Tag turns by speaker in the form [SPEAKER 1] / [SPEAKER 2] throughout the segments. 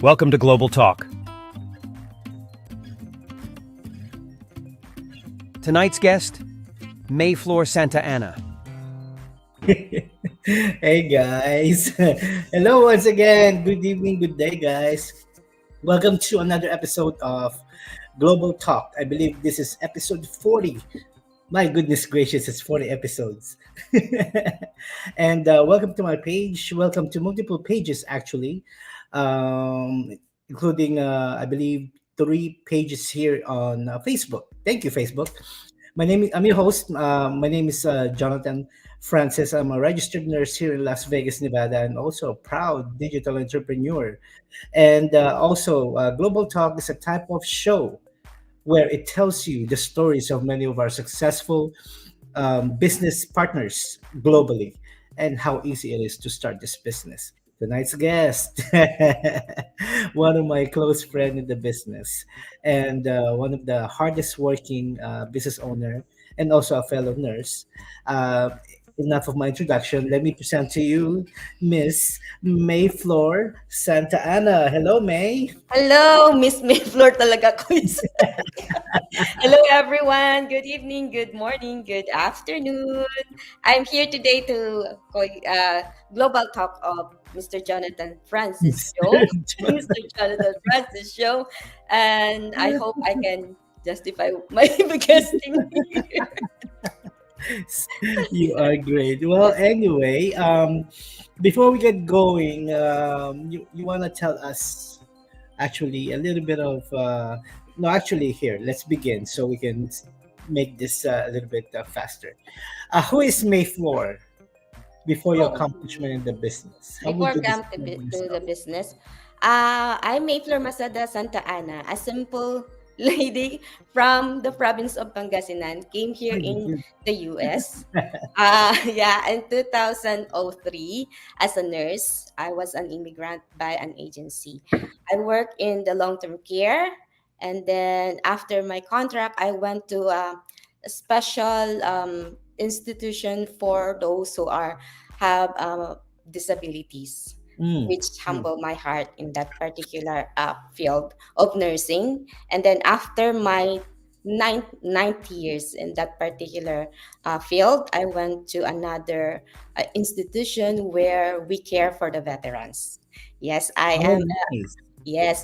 [SPEAKER 1] Welcome to Global Talk. Tonight's guest, Mayfloor Santa Ana.
[SPEAKER 2] Hey guys. Hello once again. Good evening, good day, guys. Welcome to another episode of Global Talk. I believe this is episode 40. My goodness gracious, it's 40 episodes. And welcome to my page. Welcome to multiple pages, actually, um, including, I believe, three pages here on Facebook. Thank you, Facebook. I'm your host. My name is Jonathan Francis. I'm a registered nurse here in Las Vegas, Nevada, and also a proud digital entrepreneur. And also, Global Talk is a type of show where it tells you the stories of many of our successful business partners globally and how easy it is to start this business. Tonight's guest, one of my close friend in the business, and one of the hardest working business owner, and also a fellow nurse. Uh, Enough of my introduction. Let me present to you Miss Mayfloor Santa Ana. Hello, May.
[SPEAKER 3] Hello, Miss Mayfloor talaga ko. Hello, everyone. Good evening, good morning, good afternoon. I'm here today to global talk of Mr. Jonathan Francis Show, Mr. Jonathan Francis Show, and I hope I can justify my guesting here.
[SPEAKER 2] You are great. Well, anyway, before we get going, you want to tell us actually a little bit of, no, actually, here, let's begin so we can make this a little bit faster. Who is Mayfloor before your
[SPEAKER 3] Oh,
[SPEAKER 2] accomplishment in the business? How would
[SPEAKER 3] before
[SPEAKER 2] you
[SPEAKER 3] come
[SPEAKER 2] describe
[SPEAKER 3] to the
[SPEAKER 2] yourself?
[SPEAKER 3] business, I'm Mayfloor Masada Santa Ana, a simple lady from the province of Pangasinan, came here
[SPEAKER 2] Ay,
[SPEAKER 3] in
[SPEAKER 2] good.
[SPEAKER 3] the US. Yeah, in 2003 as a nurse. I was an immigrant by an agency. I work in the long-term care, and then after my contract, I went to a special institution for those who are have disabilities,
[SPEAKER 2] Mm,
[SPEAKER 3] which
[SPEAKER 2] mm.
[SPEAKER 3] humble my heart in that particular field of nursing. And then after my ninth years in that particular field, I went to another institution where we care for the veterans. Yes, I
[SPEAKER 2] Oh,
[SPEAKER 3] am.
[SPEAKER 2] nice.
[SPEAKER 3] Yes,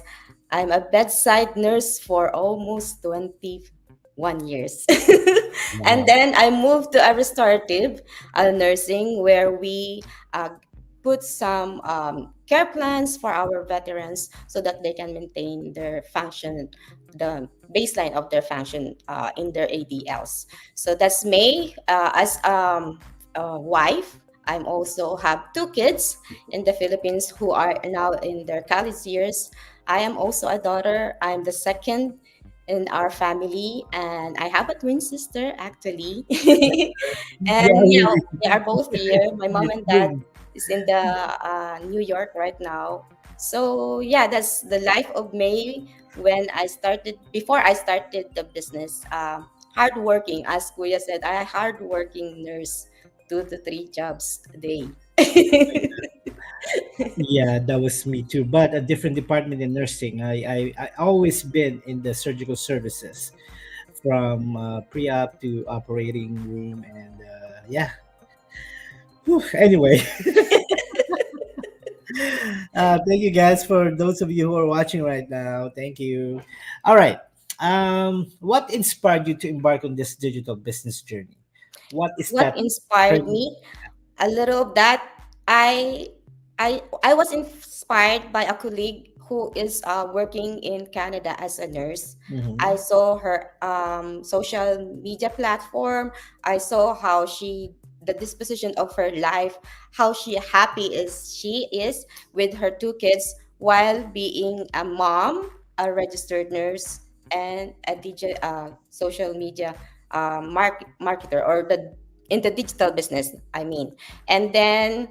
[SPEAKER 3] I'm a bedside nurse for almost 21 years. And
[SPEAKER 2] Wow.
[SPEAKER 3] then I moved to a restorative nursing where we uh, put some care plans for our veterans so that they can maintain their function, the baseline of their function in their ADLs. So that's May as a wife. I'm also have two kids in the Philippines who are now in their college years. I am also a daughter. I'm the second in our family, and I have a twin sister actually.
[SPEAKER 2] Yeah,
[SPEAKER 3] And
[SPEAKER 2] really.
[SPEAKER 3] they are both here. My mom
[SPEAKER 2] You're
[SPEAKER 3] and dad
[SPEAKER 2] twins.
[SPEAKER 3] is in the New York right now. So yeah, that's the life of May when I started. Before I started the business, hardworking, as Kuya said, I a hardworking nurse, 2 to 3 jobs a day.
[SPEAKER 2] Yeah, that was me too, but a different department in nursing. I always been in the surgical services from pre-op to operating room, and yeah. Whew, anyway, thank you guys for those of you who are watching right now. Thank you. All right. What inspired you to embark on this digital business journey? What is
[SPEAKER 3] What
[SPEAKER 2] that
[SPEAKER 3] inspired
[SPEAKER 2] turning?
[SPEAKER 3] me? A little of that. I I was inspired by a colleague who is working in Canada as a nurse. I
[SPEAKER 2] Mhm.
[SPEAKER 3] saw her social media platform. I saw how the disposition of her life, how she is with her two kids while being a mom, a registered nurse, and a social media marketer, or the in the digital business, I mean. And then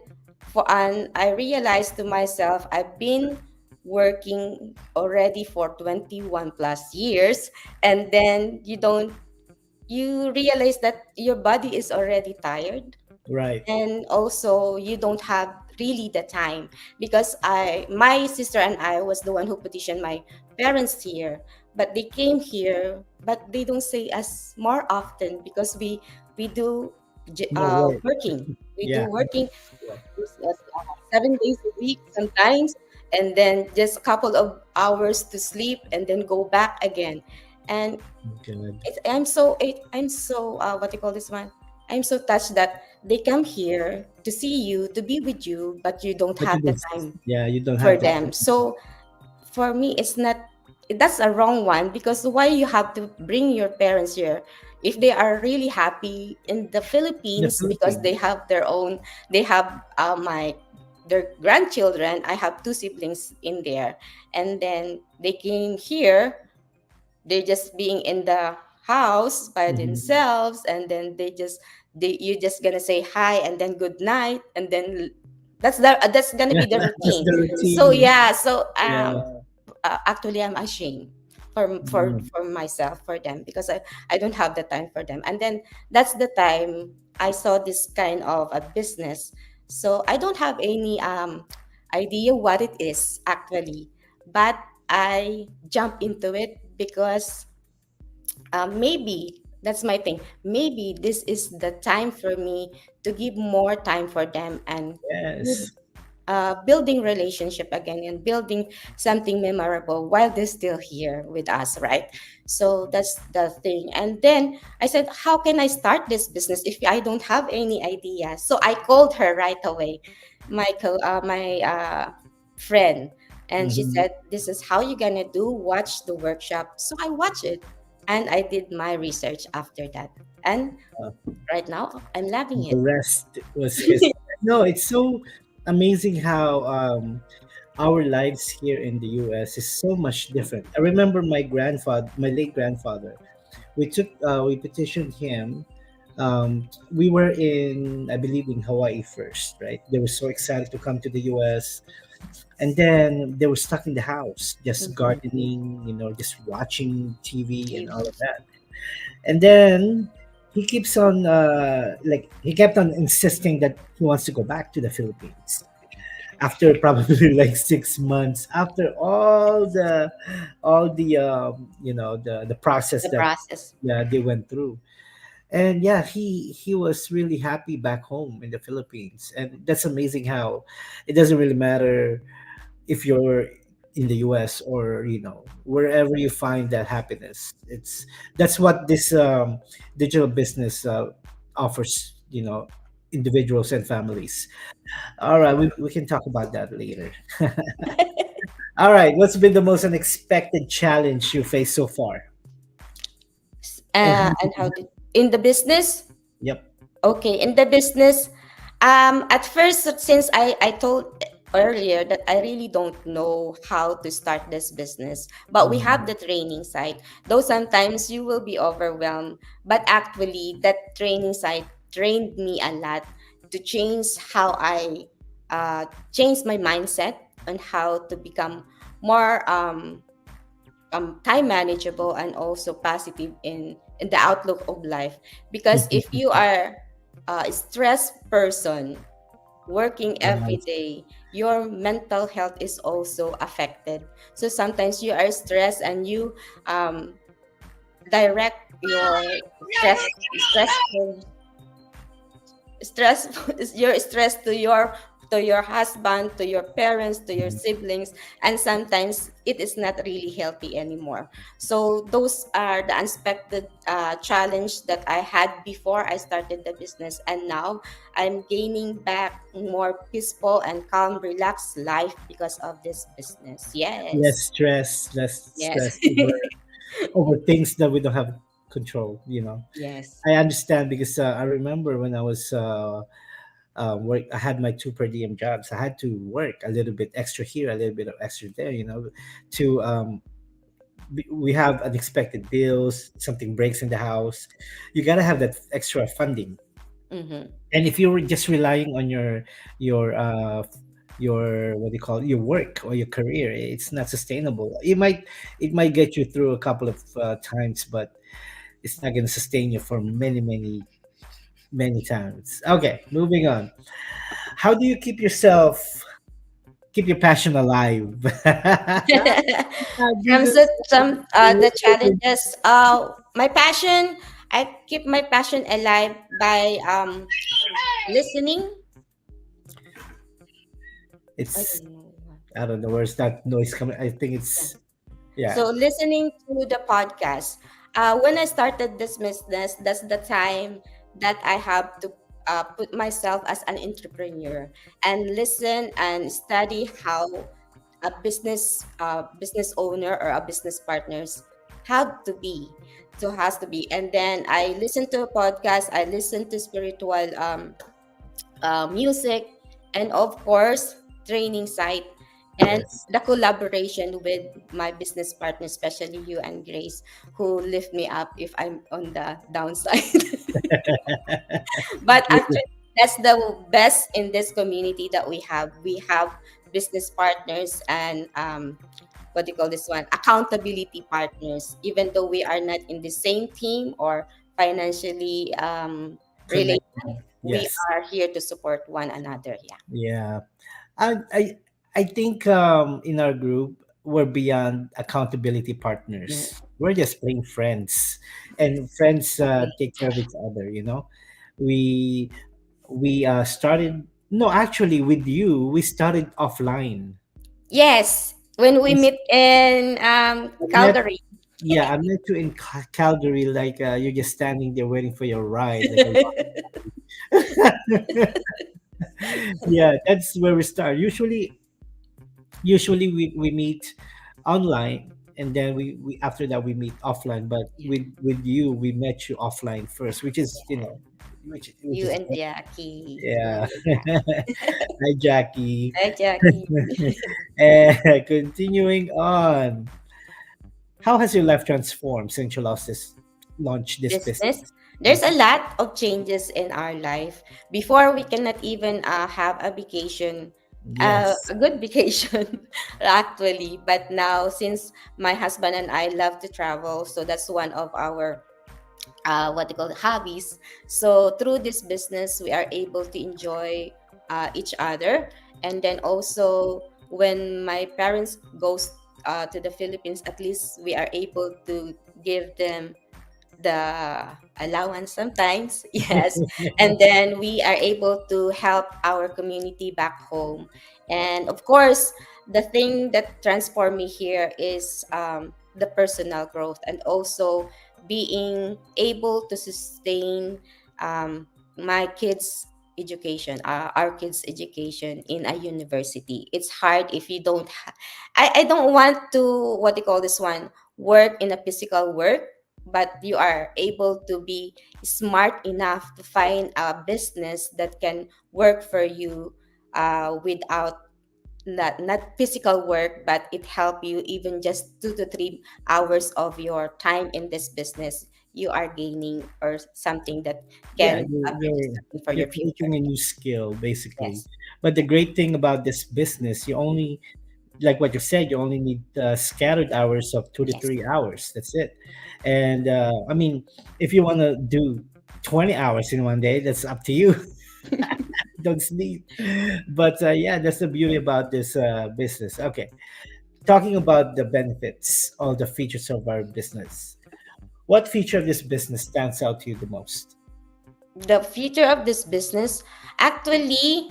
[SPEAKER 3] I realized to myself, I've been working already for 21 plus years, and then you realize that your body is already tired,
[SPEAKER 2] Right.
[SPEAKER 3] and also you don't have really the time, because my sister and I was the one who petitioned my parents here, but they came here, but they don't see us more often because we do
[SPEAKER 2] More work.
[SPEAKER 3] working. We do
[SPEAKER 2] Yeah.
[SPEAKER 3] working 7 days a week sometimes, and then just a couple of hours to sleep and then go back again. And
[SPEAKER 2] Good.
[SPEAKER 3] I'm so what do you call this one? I'm so touched that they come here to see you, to be with you, but you don't
[SPEAKER 2] But you
[SPEAKER 3] have the
[SPEAKER 2] don't,
[SPEAKER 3] time
[SPEAKER 2] yeah, you don't
[SPEAKER 3] for
[SPEAKER 2] have to.
[SPEAKER 3] them. So for me, it's not, that's a wrong one, because why you have to bring your parents here if they are really happy in the
[SPEAKER 2] The
[SPEAKER 3] Philippines, because
[SPEAKER 2] Philippines.
[SPEAKER 3] they have their own, they have my their grandchildren. I have two siblings in there, and then they came here, they're just being in the house by
[SPEAKER 2] Mhm.
[SPEAKER 3] themselves, and then they you just gonna say hi and then good night, and then that's gonna be the
[SPEAKER 2] That's
[SPEAKER 3] routine.
[SPEAKER 2] the
[SPEAKER 3] So
[SPEAKER 2] routine.
[SPEAKER 3] yeah, so
[SPEAKER 2] Yeah.
[SPEAKER 3] actually I'm ashamed
[SPEAKER 2] Mm.
[SPEAKER 3] for myself, for them, because I don't have the time for them. And then that's the time I saw this kind of a business. So I don't have any idea what it is actually, but I jump into it because maybe that's my thing. Maybe this is the time for me to give more time for them, and
[SPEAKER 2] Yes.
[SPEAKER 3] building relationship again and building something memorable while they're still here with us, right? So that's the thing. And then I said, how can I start this business if I don't have any idea? So I called her right away, my friend, and she
[SPEAKER 2] Mhm.
[SPEAKER 3] said, this is how you're gonna do, watch the workshop. So I watched it, and I did my research after that, and right now I'm loving
[SPEAKER 2] The
[SPEAKER 3] it.
[SPEAKER 2] rest was his. No, it's so amazing how our lives here in the US is so much different. I remember my late grandfather. We petitioned him. We were in, I believe, in Hawaii first, right? They were so excited to come to the US, and then they were stuck in the house, just
[SPEAKER 3] Mhm.
[SPEAKER 2] gardening, just watching TV and all
[SPEAKER 3] TV.
[SPEAKER 2] of that. And then he kept on insisting that he wants to go back to the Philippines after probably like 6 months, after all the process
[SPEAKER 3] The
[SPEAKER 2] that,
[SPEAKER 3] process.
[SPEAKER 2] yeah, they went through. And yeah, he was really happy back home in the Philippines. And that's amazing how it doesn't really matter if you're in the US, or wherever you find that happiness. That's what this digital business offers, individuals and families. All right, we can talk about that later. All right, what's been the most unexpected challenge you faced so far? And how
[SPEAKER 3] And
[SPEAKER 2] did
[SPEAKER 3] how
[SPEAKER 2] you?
[SPEAKER 3] did in the business?
[SPEAKER 2] Yep.
[SPEAKER 3] Okay, in the business, at first, since I told earlier that I really don't know how to start this business, but we have
[SPEAKER 2] Mhm.
[SPEAKER 3] the training side. Though sometimes you will be overwhelmed, but actually that training side trained me a lot to change how I change my mindset on how to become more time manageable and also positive in the outlook of life. Because if you are a stressed person working every
[SPEAKER 2] Right.
[SPEAKER 3] day, your mental health is also affected. So sometimes you are stressed, and you um, direct your stressful stress your stress to your husband, to your parents, to your siblings, and sometimes it is not really healthy anymore. So those are the unexpected challenge that I had before I started the business, and now I'm gaining back more peaceful and calm, relaxed life because of this business.
[SPEAKER 2] Less
[SPEAKER 3] Yes.
[SPEAKER 2] stress, less
[SPEAKER 3] Yes.
[SPEAKER 2] stress over things that we don't have control.
[SPEAKER 3] Yes.
[SPEAKER 2] I understand because I remember when I was work. I had my two per diem jobs. I had to work a little bit extra here, a little bit of extra there. To we have unexpected bills. Something breaks in the house. You gotta have that extra funding.
[SPEAKER 3] Mm-hmm.
[SPEAKER 2] And if you're just relying on your what do you call it, your work or your career, it's not sustainable. It might get you through a couple of times, but it's not going to sustain you for many times. Okay, moving on. How do you keep your passion alive?
[SPEAKER 3] From
[SPEAKER 2] This
[SPEAKER 3] some the
[SPEAKER 2] is
[SPEAKER 3] challenges, my passion, I keep my passion alive by listening. I
[SPEAKER 2] it's
[SPEAKER 3] don't know.
[SPEAKER 2] I don't know where's that noise coming. I think
[SPEAKER 3] Yeah.
[SPEAKER 2] it's yeah.
[SPEAKER 3] So listening to the podcast. When I started this business, that's the time that I have to put myself as an entrepreneur and listen and study how a business owner or a business partners have to be. So has to be. And then I listen to a podcast. I listen to spiritual music, and of course, training site and
[SPEAKER 2] Yes.
[SPEAKER 3] the collaboration with my business partner, especially you and Grace, who lift me up if I'm on the downside. But actually, that's the best in this community that we have. We have business partners and what do you call this one? Accountability partners. Even though we are not in the same team or financially related,
[SPEAKER 2] Connected.
[SPEAKER 3] we
[SPEAKER 2] Yes.
[SPEAKER 3] are here to support one another. Yeah.
[SPEAKER 2] Yeah. I I I think in our group we're beyond accountability
[SPEAKER 3] Mm.
[SPEAKER 2] partners. We're just plain friends, and friends take care of each other. We started. No, actually, with you, we started offline.
[SPEAKER 3] Yes, when we
[SPEAKER 2] We
[SPEAKER 3] meet in
[SPEAKER 2] I met,
[SPEAKER 3] Calgary.
[SPEAKER 2] yeah, I met you in Calgary. Like you're just standing there waiting for your ride, like a yeah. That's where we start. Usually we meet online, and then we after that we meet offline, but
[SPEAKER 3] Yeah.
[SPEAKER 2] with you we met you offline first, which is which
[SPEAKER 3] You
[SPEAKER 2] is
[SPEAKER 3] and Jackie.
[SPEAKER 2] yeah.
[SPEAKER 3] Really.
[SPEAKER 2] Hi, Jackie.
[SPEAKER 3] Hi, Jackie.
[SPEAKER 2] And continuing on, how has your life transformed since you launched this
[SPEAKER 3] Business.
[SPEAKER 2] business?
[SPEAKER 3] There's a lot of changes in our life. Before, we cannot even have a vacation,
[SPEAKER 2] Yes.
[SPEAKER 3] a good vacation, actually. But now, since my husband and I love to travel, so that's one of our what they call it, hobbies. So through this business, we are able to enjoy each other, and then also when my parents goes to the Philippines, at least we are able to give them the allowance sometimes. Yes, and then we are able to help our community back home. And of course, the thing that transformed me here is the personal growth, and also being able to sustain um, my kids education, our kids education in a university. It's hard if you don't I don't want to, what they call this one, work in a physical work, but you are able to be smart enough to find a business that can work for you without not physical work, but it help you even just 2 to 3 hours of your time in this business. You are gaining or something that
[SPEAKER 2] Yeah,
[SPEAKER 3] can be something for
[SPEAKER 2] you're
[SPEAKER 3] your future.
[SPEAKER 2] creating a new skill basically.
[SPEAKER 3] Yes,
[SPEAKER 2] But the great thing about this business, you only, like what you said, you only need scattered hours of two to
[SPEAKER 3] yes.
[SPEAKER 2] three hours. That's it. And I mean, if you want to do 20 hours in one day, that's up to you. Don't sleep. But yeah, that's the beauty about this business. Okay, talking about the benefits, all the features of our business. What feature of this business stands out to you the most?
[SPEAKER 3] The future of this business, actually,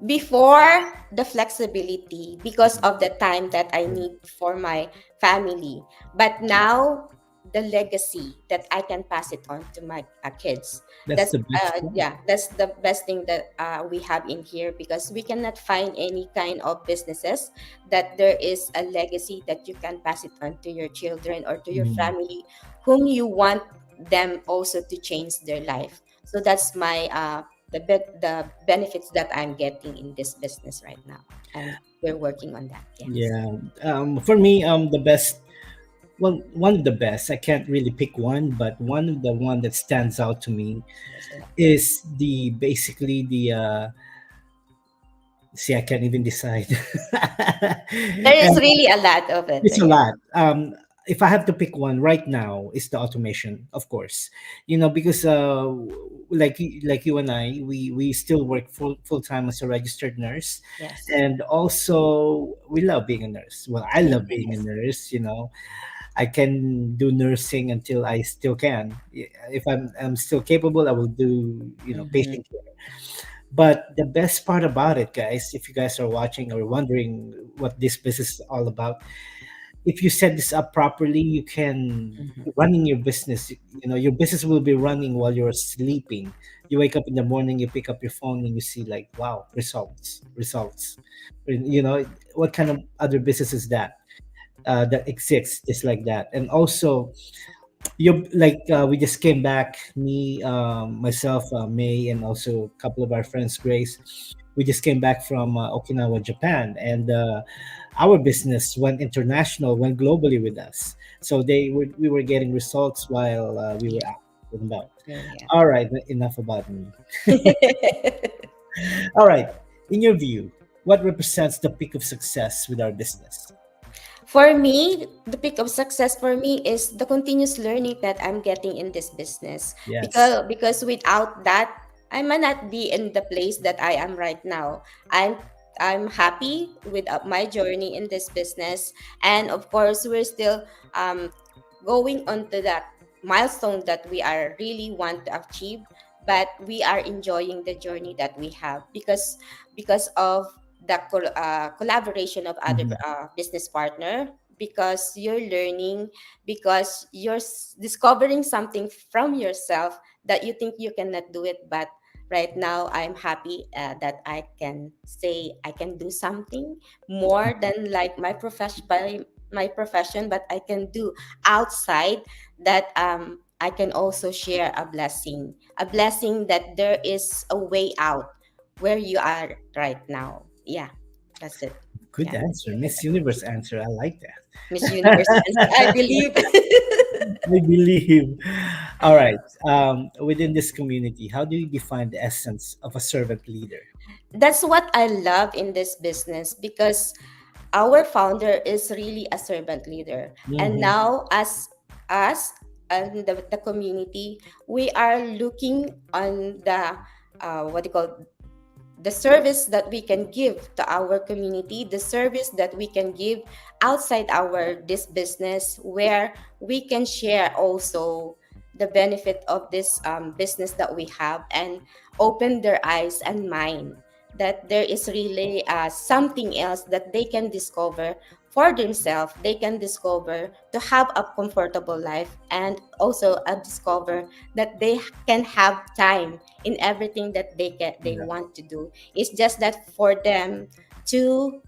[SPEAKER 3] before, the flexibility because of the time that I
[SPEAKER 2] Yeah,
[SPEAKER 3] need for my family, but now the legacy that I can pass it on to my kids.
[SPEAKER 2] that's
[SPEAKER 3] That's
[SPEAKER 2] the best part.
[SPEAKER 3] yeah, that's the best thing that we have in here, because we cannot find any kind of businesses that there is a legacy that you can pass it on to your children or to your
[SPEAKER 2] Mm.
[SPEAKER 3] family, whom you want them also to change their life. So that's my the benefits that I'm getting in this business right now, and we're working on that. Yes.
[SPEAKER 2] Yeah. For me, the best, well, one of the best. I can't really pick one, but one of the one that stands out to me
[SPEAKER 3] There's a lot.
[SPEAKER 2] is the basically the see, I can't even decide.
[SPEAKER 3] There is really a lot of it
[SPEAKER 2] It's a
[SPEAKER 3] there.
[SPEAKER 2] lot. if I have to pick one right now, is the automation, of course. Because like you and I, we still work full time as a registered nurse,
[SPEAKER 3] Yes.
[SPEAKER 2] and also we love being a nurse. Well, I love being a
[SPEAKER 3] Yes.
[SPEAKER 2] nurse. I can do nursing until I still can. If I'm still capable, I will do
[SPEAKER 3] Mm-hmm.
[SPEAKER 2] patient care. But the best part about it, guys, if you guys are watching or wondering what this business is all about, if you set this up properly, you can
[SPEAKER 3] Mm-hmm.
[SPEAKER 2] running your business. Your business will be running while you're sleeping. You wake up in the morning, you pick up your phone, and you see like, wow, results. What kind of other business is that that exists just like that? And also, you like we just came back, me, myself, May, and also a couple of our friends, Grace. We just came back from Okinawa, Japan, and our business went international, went globally with us. So we were getting results while we were
[SPEAKER 3] Yeah.
[SPEAKER 2] out and about.
[SPEAKER 3] Yeah.
[SPEAKER 2] All right, enough about me. All right, in your view, what represents the peak of success with our business?
[SPEAKER 3] For me, the peak of success for me is the continuous learning that I'm getting in this business.
[SPEAKER 2] Yes.
[SPEAKER 3] Because without that, I might not be in the place that I am right now. I'm happy with my journey in this business, and of course, we're still um, going on to that milestone that we are really want to achieve. But we are enjoying the journey that we have because of the collaboration of other
[SPEAKER 2] Mhm.
[SPEAKER 3] business partner, because you're learning, because you're discovering something from yourself that you think you cannot do it. But right now I'm happy that I can say I can do something more than like my profession, by my profession, but I can do outside that. I can also share a blessing that there is a way out where you are right now. Yeah, that's it.
[SPEAKER 2] Good
[SPEAKER 3] Yeah,
[SPEAKER 2] answer, Miss Universe answer. I like
[SPEAKER 3] Miss Universe
[SPEAKER 2] that.
[SPEAKER 3] answer, I believe.
[SPEAKER 2] I believe. All right. Within this community, how do you define the essence of a servant leader?
[SPEAKER 3] That's what I love in this business, because our founder is really a servant leader. And
[SPEAKER 2] Mm-hmm.
[SPEAKER 3] now, as us and the community, we are looking on the what do you call, the service that we can give to our community, the service that we can give outside our this business, where we can share also the benefit of this business that we have, and open their eyes and mind that there is really something else that they can discover for themselves. They can discover to have a comfortable life, and also discover that they can have time in everything that they
[SPEAKER 2] Yeah,
[SPEAKER 3] want to do. It's just that for them to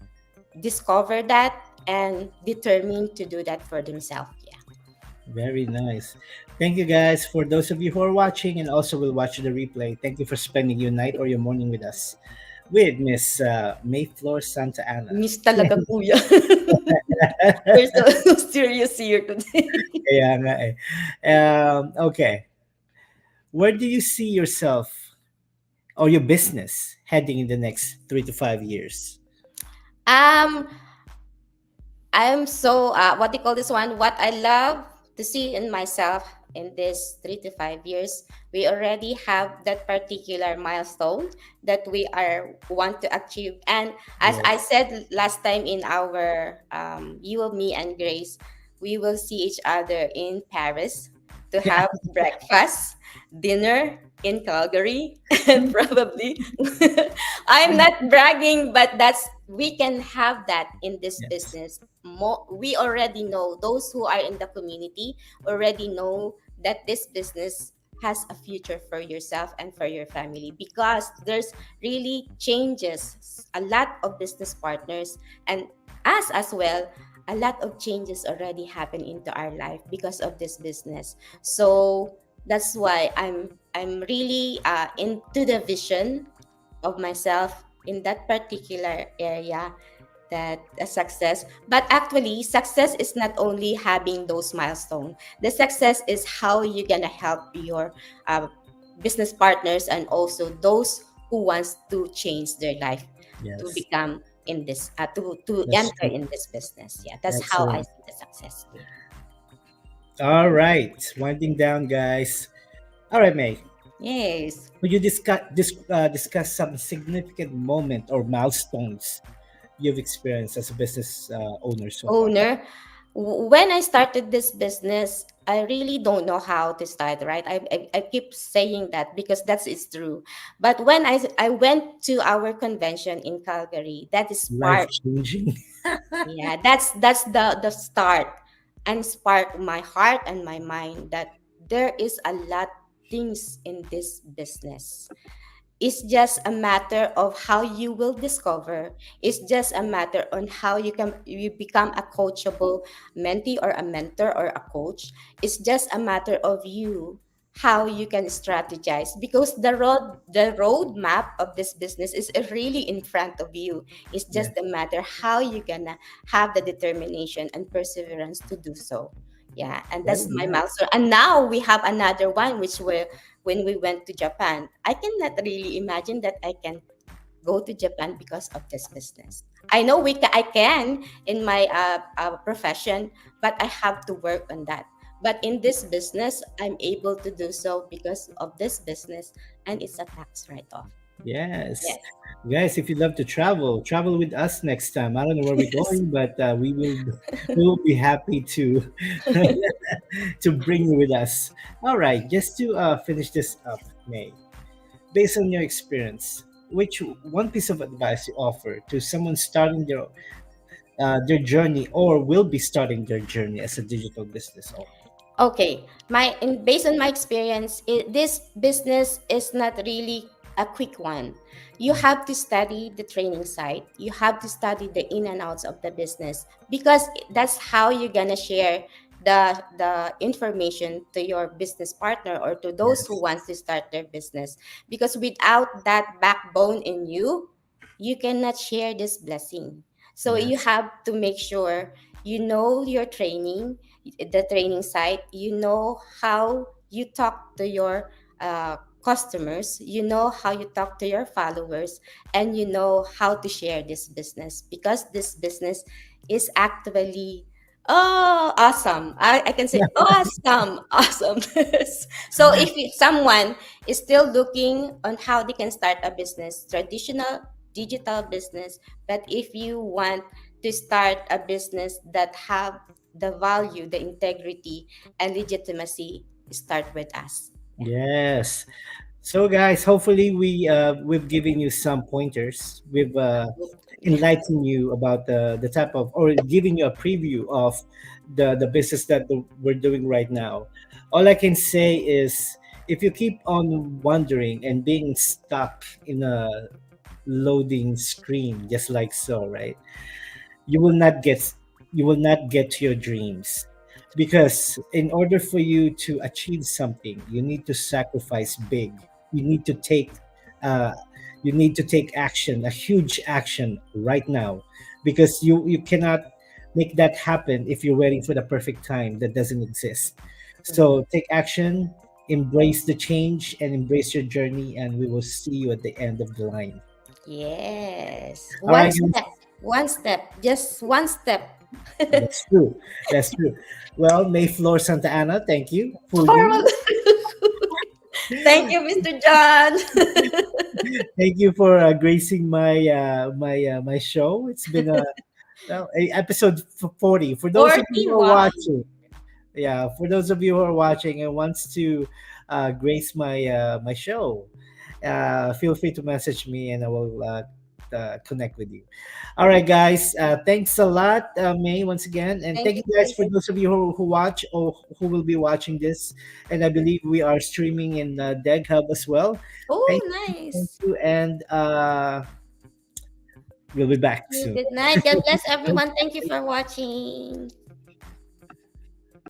[SPEAKER 3] discover that and determine to do that for themselves. Yeah.
[SPEAKER 2] very nice. Thank you, guys. For those of you who are watching and also will watch the replay, thank you for spending your night or your morning with us with Miss Mayfloor Santa Ana.
[SPEAKER 3] Miss talaga kuya. We're so serious here today.
[SPEAKER 2] Kaya nga eh. Okay. Where do you see yourself or your business heading in the next 3 to 5 years?
[SPEAKER 3] um I'm so what do you call this one? What I love to see in myself in this 3 to 5 years, we already have that particular milestone that we are want to achieve. And as I
[SPEAKER 2] Yes.
[SPEAKER 3] said last time in our you, me, and Grace, we will see each other in Paris to have breakfast, dinner in Calgary, and probably I'm not bragging, but that's we can have that in this
[SPEAKER 2] Yes.
[SPEAKER 3] business. We already know, those who are in the community already know that this business has a future for yourself and for your family, because there's really changes, a lot of business partners and us as well, a lot of changes already happen into our life because of this business. So that's why I'm really into the vision of myself in that particular area, that a success. But actually, success is not only having those milestones. The success is how you're gonna help your uh, business partners, and also those who wants to change their life to
[SPEAKER 2] Yes.
[SPEAKER 3] become in this to
[SPEAKER 2] That's
[SPEAKER 3] enter
[SPEAKER 2] true.
[SPEAKER 3] in this business. Yeah, that's how I
[SPEAKER 2] Excellent.
[SPEAKER 3] see the success. Yeah.
[SPEAKER 2] All right, winding down, guys. All right, May.
[SPEAKER 3] Yes.
[SPEAKER 2] Would you discuss some significant moment or milestones you've experienced as a business owner so far?
[SPEAKER 3] Owner, when I started this business, I really don't know how to start, right? I keep saying that because that's it's true. But when I went to our convention in Calgary, that is
[SPEAKER 2] Life
[SPEAKER 3] part.
[SPEAKER 2] changing.
[SPEAKER 3] Yeah, that's the start and spark my heart and my mind that there is a lot things in this business. It's just a matter of how you will discover. It's just a matter on how you become a coachable mentee or a mentor or a coach. It's just a matter of you how you can strategize because the road map of this business is really in front of you. It's
[SPEAKER 2] Yeah,
[SPEAKER 3] just a matter how you gonna have the determination and perseverance to do so. Yeah, and
[SPEAKER 2] very
[SPEAKER 3] that's my
[SPEAKER 2] nice.
[SPEAKER 3] milestone. And now we have another one, which will when we went to Japan. I cannot really imagine that I can go to Japan because of this business. I know I can in my profession, but I have to work on that. But in this business, I'm able to do so because of this business, and it's a tax write-off.
[SPEAKER 2] Yes.
[SPEAKER 3] Yes.
[SPEAKER 2] Guys, if you love to travel, travel with us next time. I don't know where we're
[SPEAKER 3] Yes.
[SPEAKER 2] going, but we will be happy to to bring you with us. All right, just to finish this up, May. Based on your experience, which one piece of advice you offer to someone starting their journey or will be starting their journey as a digital business owner?
[SPEAKER 3] Okay, based on my experience, this business is not really a quick one. You have to study the training side. You have to study the in and outs of the business because that's how you're gonna share the information to your business partner or to those who
[SPEAKER 2] Yes,
[SPEAKER 3] wants to start their business. Because without that backbone in you, you cannot share this blessing. So you
[SPEAKER 2] yes,
[SPEAKER 3] have to make sure you know your training, the training site, you know how you talk to your customers, you know how you talk to your followers, and you know how to share this business because this business is actually awesome. I can say awesome, awesome. So if someone is still looking on how they can start a business, traditional digital business, but if you want to start a business that have the value, the integrity, and legitimacy, start with us. Yeah.
[SPEAKER 2] yes. So, guys, hopefully we've given you some pointers. We've
[SPEAKER 3] Yeah.
[SPEAKER 2] enlightened you about the type of or giving you a preview of the business that we're doing right now. All I can say is if you keep on wondering and being stuck in a loading screen just like so, right? you will not get you will not get to your dreams, because in order for you to achieve something you need to sacrifice big. you need to take uh, you need to take action, a huge action right now, because you cannot make that happen if you're waiting for the perfect time that doesn't exist.
[SPEAKER 3] Mhm.
[SPEAKER 2] So take action, embrace the change, and embrace your journey, and we will see you at the end of the line.
[SPEAKER 3] Yes.
[SPEAKER 2] All
[SPEAKER 3] One
[SPEAKER 2] right, guys.
[SPEAKER 3] step, one step, just one step.
[SPEAKER 2] That's true. That's true. Well, Mayflower Santa Ana, thank you for
[SPEAKER 3] Formal.
[SPEAKER 2] you.
[SPEAKER 3] Thank you, Mr. John.
[SPEAKER 2] Thank you for gracing my show. It's been a episode 40. For those of you
[SPEAKER 3] 40.
[SPEAKER 2] who are
[SPEAKER 3] Wow.
[SPEAKER 2] watching, yeah, for those of you who are watching and wants to grace my show, feel free to message me and I will connect with you. All right, guys. Thanks a lot, May, once again, and
[SPEAKER 3] Thank
[SPEAKER 2] thank
[SPEAKER 3] you,
[SPEAKER 2] you guys
[SPEAKER 3] Chris.
[SPEAKER 2] for those of you who watch or who will be watching this. And I believe we are streaming in Deg Hub as well. Thank
[SPEAKER 3] Oh,
[SPEAKER 2] thank
[SPEAKER 3] nice.
[SPEAKER 2] you, and we'll be back
[SPEAKER 3] You
[SPEAKER 2] soon.
[SPEAKER 3] good night. God bless everyone. Thank you for watching.